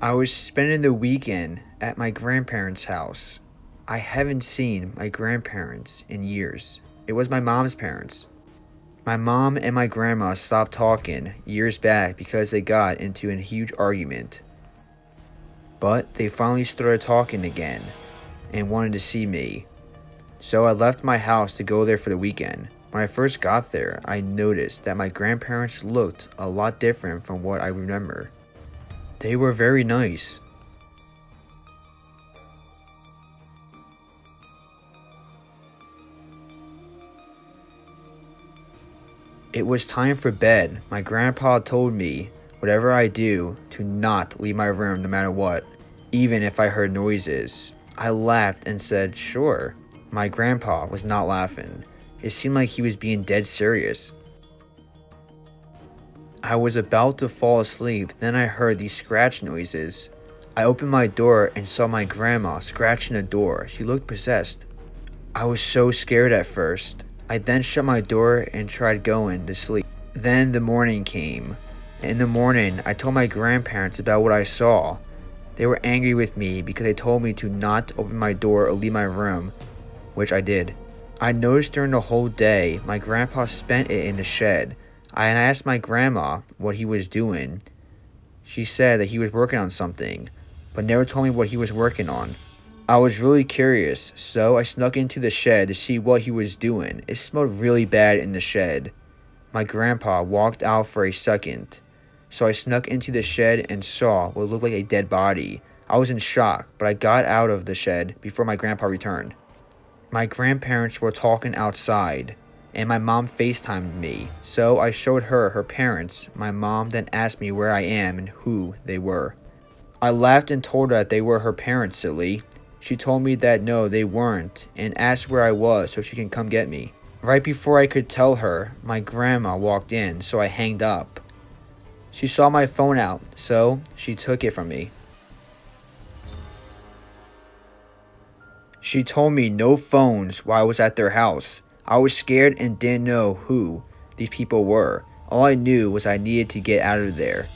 I was spending the weekend at my grandparents' house. I haven't seen my grandparents in years. It was my mom's parents. My mom and my grandma stopped talking years back because they got into a huge argument. But they finally started talking again and wanted to see me. So I left my house to go there for the weekend. When I first got there, I noticed that my grandparents looked a lot different from what I remember. They were very nice. It was time for bed. My grandpa told me, whatever I do, to not leave my room no matter what, even if I heard noises. I laughed and said, sure. My grandpa was not laughing. It seemed like he was being dead serious. I was about to fall asleep, then I heard these scratch noises. I opened my door and saw my grandma scratching the door. She looked possessed. I was so scared at first. I then shut my door and tried going to sleep. Then the morning came. In the morning, I told my grandparents about what I saw. They were angry with me because they told me to not open my door or leave my room, which I did. I noticed during the whole day, my grandpa spent it in the shed. I asked my grandma what he was doing. She said that he was working on something, but never told me what he was working on. I was really curious, so I snuck into the shed to see what he was doing. It smelled really bad in the shed. My grandpa walked out for a second, so I snuck into the shed and saw what looked like a dead body. I was in shock, but I got out of the shed before my grandpa returned. My grandparents were talking outside, and my mom FaceTimed me, so I showed her her parents. My mom then asked me where I am and who they were. I laughed and told her that they were her parents, silly. She told me that no, they weren't, and asked where I was so she can come get me. Right before I could tell her, my grandma walked in, so I hanged up. She saw my phone out, so she took it from me. She told me no phones while I was at their house. I was scared and didn't know who these people were. All I knew was I needed to get out of there.